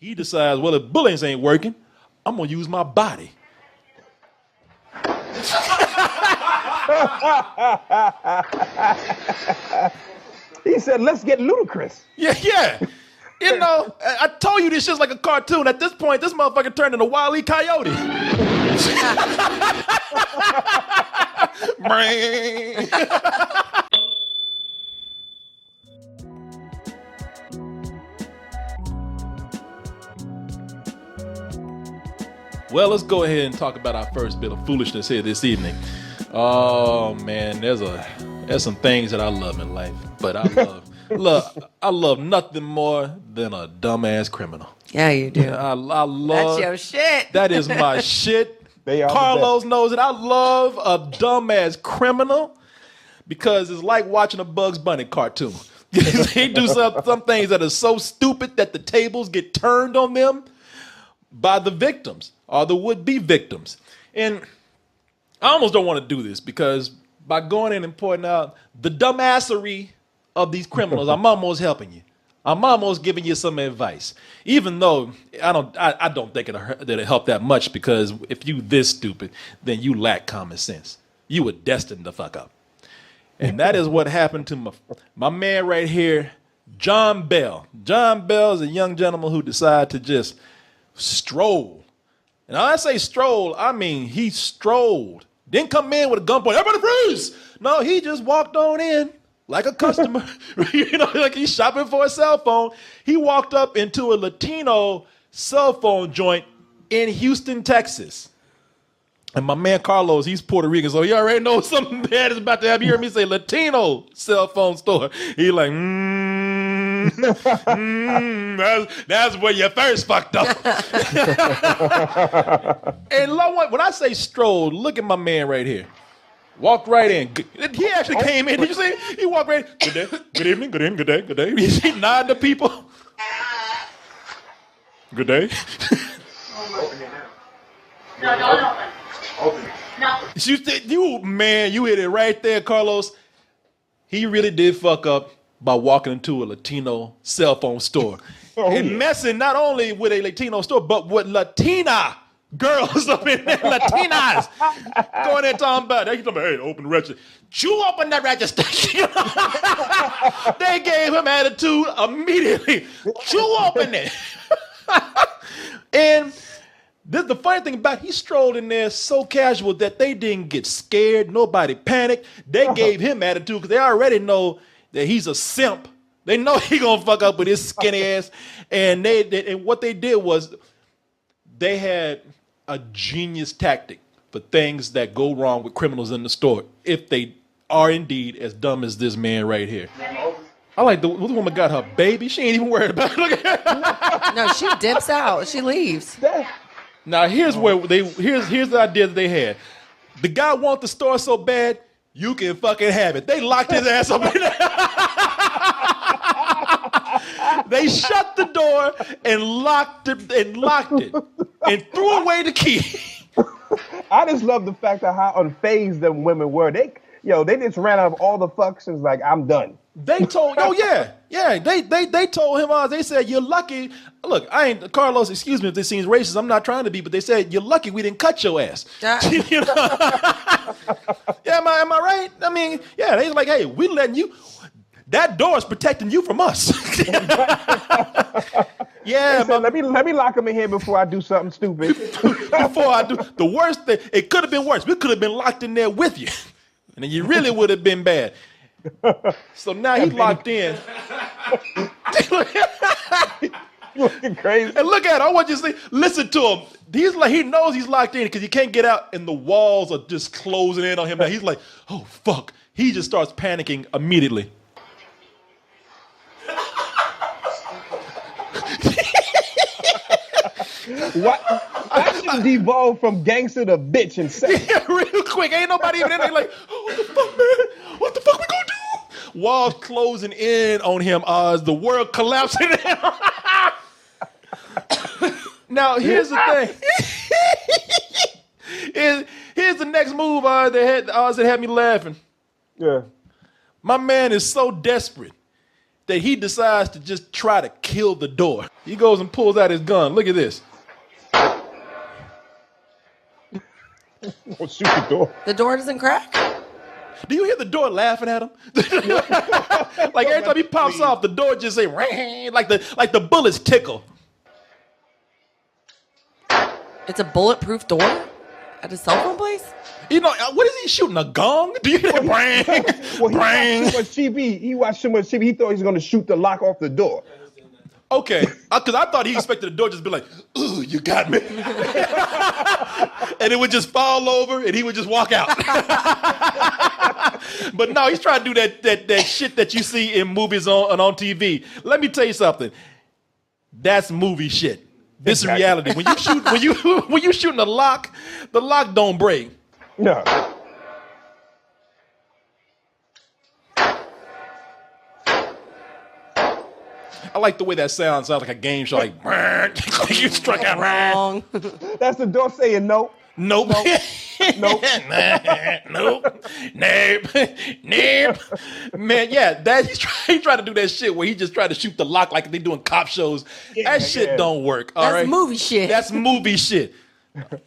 He decides, well, if bullets ain't working, I'm going to use my body. He said, let's get ludicrous. Yeah. You know, I told you this shit's like a cartoon. At this point, this motherfucker turned into Wily Coyote. Well, let's go ahead and talk about our first bit of foolishness here this evening. Oh man, there's some things that I love in life, but I love nothing more than a dumbass criminal. Yeah, you do. I love That's your shit. That is my shit. Carlos knows it. I love a dumbass criminal because it's like watching a Bugs Bunny cartoon. They do some things that are so stupid that the tables get turned on them by the victims or the would-be victims. And I almost don't want to do this because by going in and pointing out the dumbassery of these criminals, I'm almost helping you. I'm almost giving you some advice, even though I don't think it'll help that much, because if you this stupid, then you lack common sense. You were destined to fuck up. And that is what happened to my man right here, John Bell. John Bell is a young gentleman who decided to just stroll. And when I say stroll, I mean he strolled. Didn't come in with a gun point, everybody freeze! No, he just walked on in like a customer. You know, like he's shopping for a cell phone. He walked up into a Latino cell phone joint in Houston, Texas. And my man Carlos, he's Puerto Rican, so he already knows something bad is about to happen. You heard me say Latino cell phone store. He like, that's where you first fucked up. And when I say strolled, look at my man right here. Walked right in. He actually came in. Did you see? He walked right in. Good day, good evening, good evening, good day, good day. He nodded to people. Good day. Open it now. No, don't open. Open it. No. You hit it right there, Carlos. He really did fuck up by walking into a Latino cell phone store and messing not only with a Latino store, but with Latina girls up in there, Latinas. Going there talking about, they talking about, hey, open the register. You open that register. They gave him attitude immediately. You open it. And the funny thing about it, he strolled in there so casual that they didn't get scared. Nobody panicked. They gave him attitude because they already know that he's a simp. They know he gonna fuck up with his skinny ass. And and what they did was they had a genius tactic for things that go wrong with criminals in the store if they are indeed as dumb as this man right here. I like the woman got her baby. She ain't even worried about it. Look at her. No, she dips out. She leaves. Now here's the idea that they had. The guy wants the store so bad, you can fucking have it. They locked his ass up in there. They shut the door and locked it and threw away the key. I just love the fact of how unfazed them women were. They just ran out of all the functions like, I'm done. They told, they told him, they said, you're lucky. Look, Carlos, excuse me if this seems racist, I'm not trying to be, but they said, you're lucky we didn't cut your ass. You know? Yeah, am I right? I mean, yeah, they was like, hey, we letting you, that door is protecting you from us. Yeah, said, let me lock him in here before I do something stupid. Before I do the worst thing, it could have been worse. We could have been locked in there with you, and then you really would have been bad. So now he's locked in. Looking crazy. And look at him. I want you to see. Listen to him. He's like, he knows he's locked in because he can't get out, and the walls are just closing in on him. Now he's like, oh fuck. He just starts panicking immediately. What? That should devolve from gangster to bitch and sex. Yeah, real quick. Ain't nobody even in there like, oh, what the fuck, man? What the fuck we gonna do? Walls closing in on him as the world collapsing in. Now, here's the thing. Here's the next move that had me laughing. Yeah. My man is so desperate that he decides to just try to kill the door. He goes and pulls out his gun. Look at this. Or shoot the door. The door doesn't crack? Do you hear the door laughing at him? Like every time he pops off, the door just say ring, like the bullets tickle. It's a bulletproof door at a cell phone place? You know, what is he shooting? A gong? Do you hear that? Bang, Well, bang. he watched too much TV. He thought he was going to shoot the lock off the door. Okay, because I thought he expected the door just to be like, ooh, you got me. And it would just fall over and he would just walk out. But no, he's trying to do that shit that you see in movies on TV. Let me tell you something. That's movie shit. This is reality. When you shooting the lock don't break. No. I like the way that sounds like a game show. Like, you struck out. Wrong. That's the door saying no. Nope. Nope. Nope. Nope. Man, yeah, he's trying to do that shit where he just tried to shoot the lock like they do in cop shows. That shit don't work. All That's right? movie shit. That's movie shit.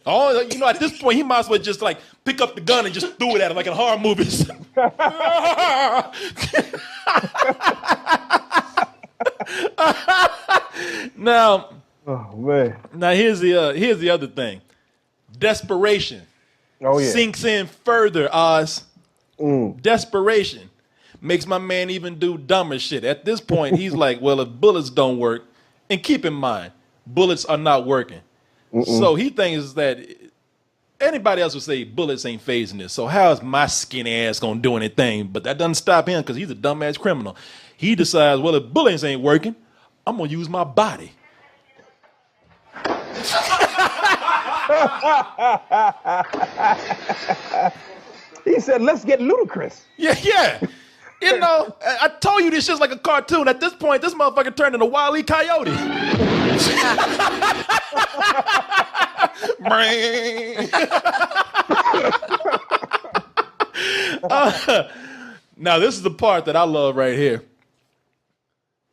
Oh, you know, at this point, he might as well just like pick up the gun and just threw it at him like in horror movies. Now, Oh man. now here's the other thing. Desperation sinks in further, Oz. Desperation makes my man even do dumber shit. At this point, he's like, well, if bullets don't work, and keep in mind, bullets are not working. So he thinks that anybody else would say bullets ain't phasing this. So how is my skinny ass gonna do anything? But that doesn't stop him because he's a dumbass criminal. He decides, well, if bullets ain't working, I'm gonna use my body. He said, let's get ludicrous. Yeah. You know, I told you this shit's like a cartoon. At this point, this motherfucker turned into Wily Coyote. Now, this is the part that I love right here.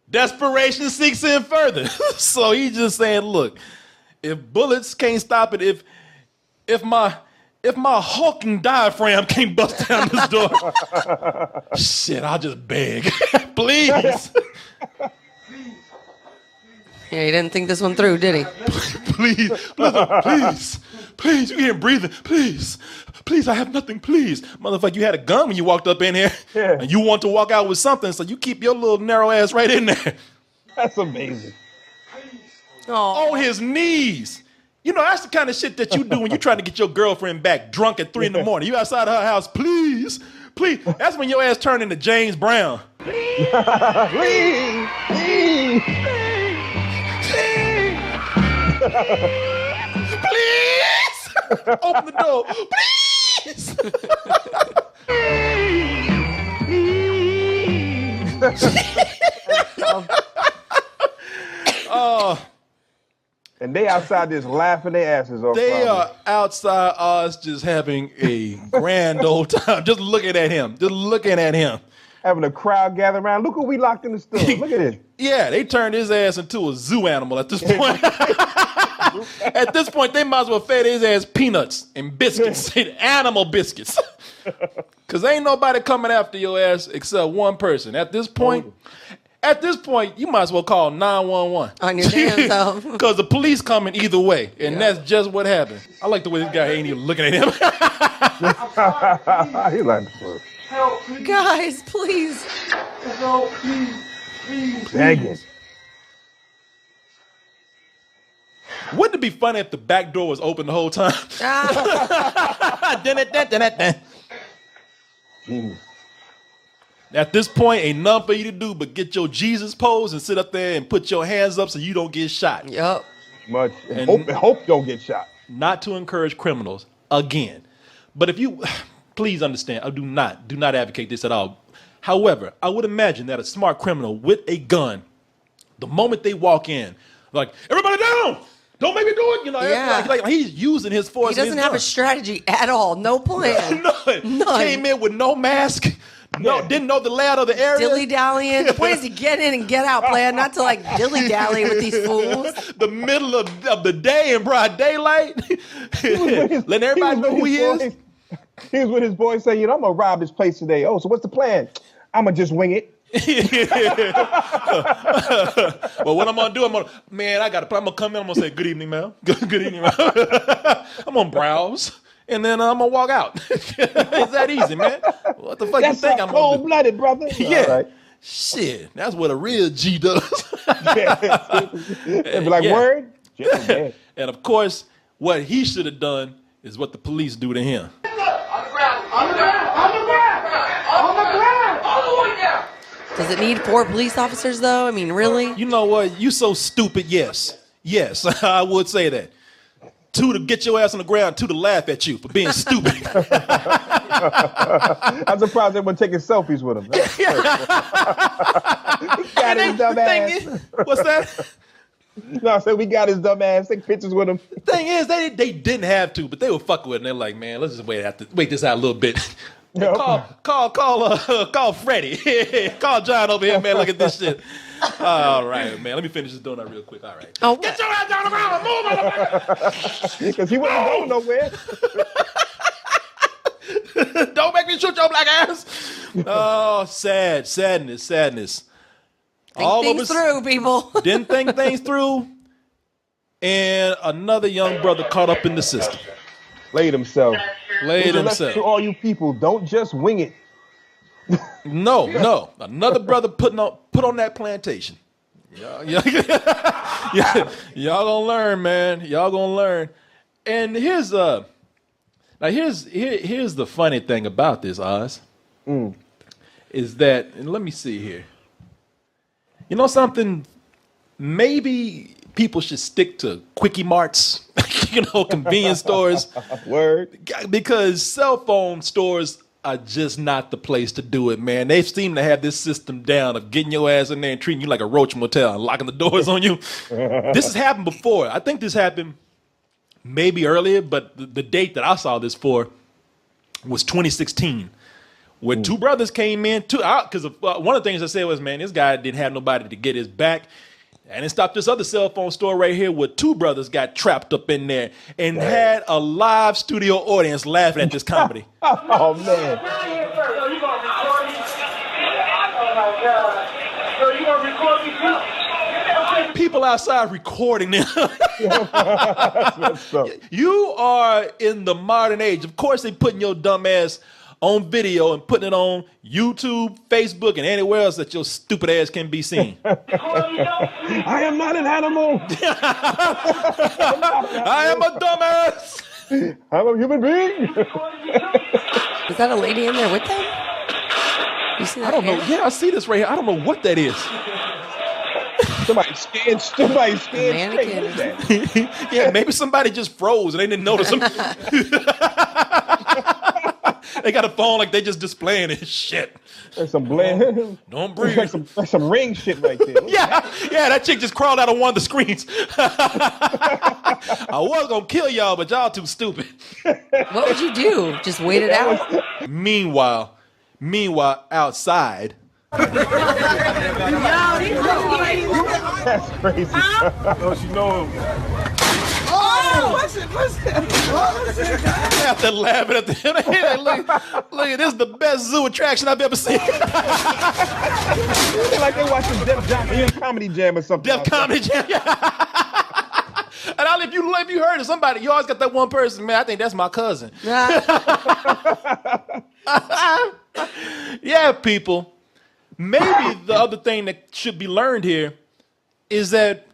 Desperation sinks in further. So he's just saying, look, if bullets can't stop it, if my hulking diaphragm can't bust down this door, shit, I'll just beg. Please. Yeah, he didn't think this one through, did he? Please, you hear him breathing. Please, I have nothing, please. Motherfucker, you had a gun when you walked up in here, and you want to walk out with something, so you keep your little narrow ass right in there. That's amazing. Oh, On his knees. You know, that's the kind of shit that you do when you're trying to get your girlfriend back drunk at 3 in the morning. You outside of her house, please. That's when your ass turned into James Brown. Please. Please! Open the door. Please! And they outside just laughing their asses off. They are outside us just having a grand old time. Just looking at him. Having a crowd gather around. Look who we locked in the store. Look at this. Yeah, they turned his ass into a zoo animal at this point. At this point, they might as well fed his ass peanuts and biscuits, animal biscuits. Because ain't nobody coming after your ass except one person. At this point, you might as well call 911. on your damn self. Because the police coming either way. And that's just what happened. I like the way this guy ain't even looking at him. He like the fuck. Help, please. Guys, please. Help, please. Begging. Wouldn't it be funny if the back door was open the whole time? Genius. At this point, ain't nothing for you to do but get your Jesus pose and sit up there and put your hands up so you don't get shot. Yup. Much. And hope don't get shot. Not to encourage criminals again. But if you, please understand, I do not advocate this at all. However, I would imagine that a smart criminal with a gun, the moment they walk in, like, everybody down! Don't make me do it! You know, Yeah. like he's using his force. He doesn't have a strategy at all. No plan. None. None. Came in with no mask, didn't know the layout of the area. Dilly-dallying. The point is to get in and get out plan, not to like dilly-dally with these fools. The middle of the day in broad daylight. Letting everybody know who he is. He was with his boys saying, I'm going to rob this place today. Oh, so what's the plan? I'm going to just wing it. Well, what I'm gonna do, I'm gonna come in, I'm gonna say good evening, ma'am. Good evening, ma'am. I'm gonna browse and then I'm gonna walk out. It's that easy, man. What the fuck you think I'm gonna do? Cold-blooded, brother. Yeah. Right. Shit, that's what a real G does. They'd be like, word? Yeah. And of course, what he should have done is what the police do to him. On the ground. On the ground. On the ground. On the ground. All the way down. Does it need 4 police officers, though? I mean, really? You know what? You so stupid, yes. Yes, I would say that. 2 to get your ass on the ground, 2 to laugh at you for being stupid. I'm surprised they weren't taking selfies with him. He got his dumb ass. What's that? No, I said we got his dumb ass. Take pictures with him. Thing is, they didn't have to, but they were fucking with it. And they're like, man, let's just wait this out a little bit. Yep. Call Freddie. Call John over here, man. Look at this shit. All right, man. Let me finish this donut real quick. All right. Oh, Get your ass down the ground. Move, motherfucker. Because he wasn't going nowhere. Don't make me shoot your black ass. Oh, sadness. think things through, people. Didn't think things through. And another young brother caught up in the system. Laid himself. To all you people, don't just wing it. No. Another brother put on that plantation. Y'all gonna learn, man. Y'all gonna learn. And here's the funny thing about this, Oz. Is that, and let me see here. You know something? Maybe people should stick to quickie marts, convenience stores. Word. Because cell phone stores are just not the place to do it, man. They seem to have this system down of getting your ass in there and treating you like a roach motel and locking the doors on you. This has happened before. I think this happened maybe earlier, but the date that I saw this for was 2016. When 2 brothers came in, because one of the things I said was, man, this guy didn't have nobody to get his back. And it stopped this other cell phone store right here where 2 brothers got trapped up in there and had a live studio audience laughing at this comedy. Oh, man. People outside recording them. You are in the modern age. Of course, they putting your dumb ass on video and putting it on YouTube, Facebook, and anywhere else that your stupid ass can be seen. I am not an animal. I am a dumbass. I'm a human being. Is that a lady in there with them? You see that? I don't know. Yeah, I see this right here. I don't know what that is. Somebody scared Mannequin. straight. Yeah, maybe somebody just froze and they didn't notice them. They got a phone like they just displaying it. Shit. There's some blend. Don't breathe. That's some ring shit right there. Yeah, that chick just crawled out on one of the screens. I was gonna kill y'all, but y'all too stupid. What would you do? Just wait it out? Meanwhile, outside. That's crazy. Don't you know him? What's it? After laughing at them, look at this is the best zoo attraction I've ever seen. Like they watching Def Comedy Jam or something. Def Comedy Jam. And if you heard of somebody, you always got that one person, man, I think that's my cousin. Yeah, people. Maybe the other thing that should be learned here is that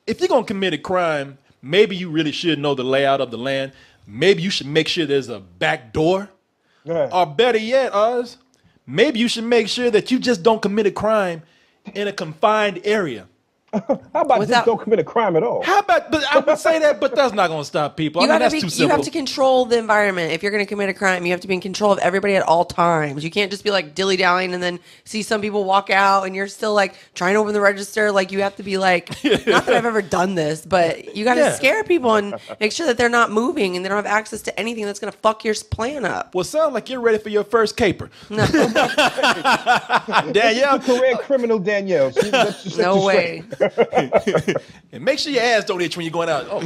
if you're going to commit a crime, maybe you really should know the layout of the land. Maybe you should make sure there's a back door. Yeah. Or better yet, Oz, maybe you should make sure that you just don't commit a crime in a confined area. How about just don't commit a crime at all? How about? But I would say that, but that's not going to stop people. That's too simple. You have to control the environment. If you're going to commit a crime, you have to be in control of everybody at all times. You can't just be like dilly-dallying and then see some people walk out and you're still like trying to open the register. Like you have to be like, not that I've ever done this, but you got to scare people and make sure that they're not moving and they don't have access to anything that's going to fuck your plan up. Well, sound like you're ready for your first caper. No. Danielle. Career criminal Danielle. No way. And make sure your ass don't itch when you're going out. Oh,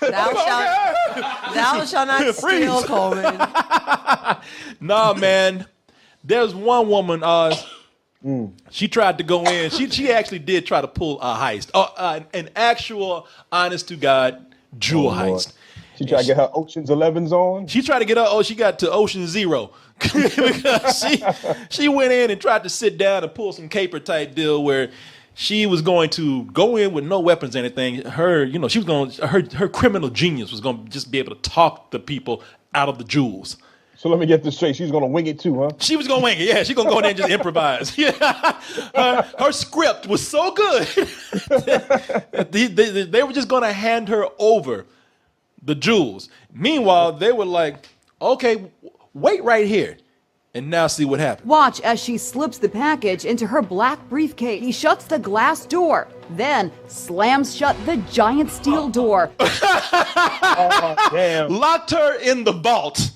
thou shalt not steal, Coleman. Nah, man. There's one woman. She tried to go in. She actually did try to pull a heist. An actual, honest to God, jewel heist. She tried to get her Ocean's 11s on. She tried to get her. She got to Ocean Zero because she went in and tried to sit down and pull some caper type deal where. She was going to go in with no weapons or anything. She was going. Her criminal genius was going to just be able to talk the people out of the jewels. So let me get this straight. She's going to wing it too, huh? She was going to wing it. Yeah, she's going to go in there and just improvise. Yeah, her script was so good. They were just going to hand her over the jewels. Meanwhile, they were like, "Okay, wait right here." And now see what happens. Watch as she slips the package into her black briefcase. He shuts the glass door, then slams shut the giant steel door. Oh, damn. Locked her in the vault.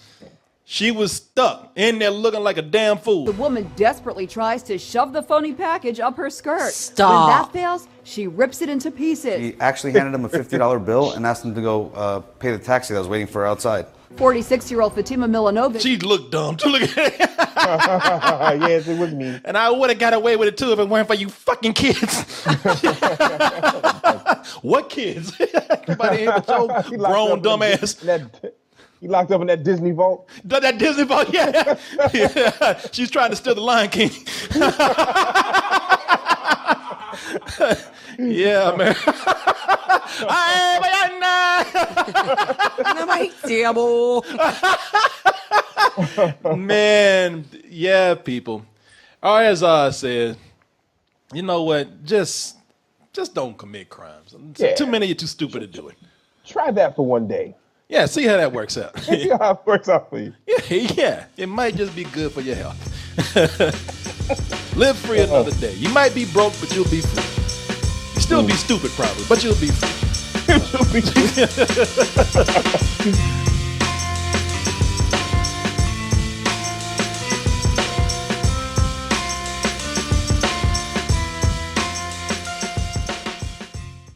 She was stuck in there looking like a damn fool. The woman desperately tries to shove the phony package up her skirt. Stop. When that fails, she rips it into pieces. He actually handed him a $50 bill and asked him to go pay the taxi that was waiting for her outside. 46-year-old Fatima Milanovic. She looked dumb. Look at it. Yes, it was me. And I would have got away with it too if it weren't for you fucking kids. What kids? Everybody ain't but your grown dumbass. He locked up in that Disney vault. That Disney vault, yeah. Yeah. She's trying to steal the Lion King. Yeah, man. Man, yeah, people. Or as I said, you know what? Just don't commit crimes. Yeah. Too many of you too stupid to do it. Try that for one day. Yeah, see how that works out. See how it works out for you. Yeah. It might just be good for your health. Live free another day. You might be broke, but you'll be free. You still be stupid probably, but you'll be free. You'll be free.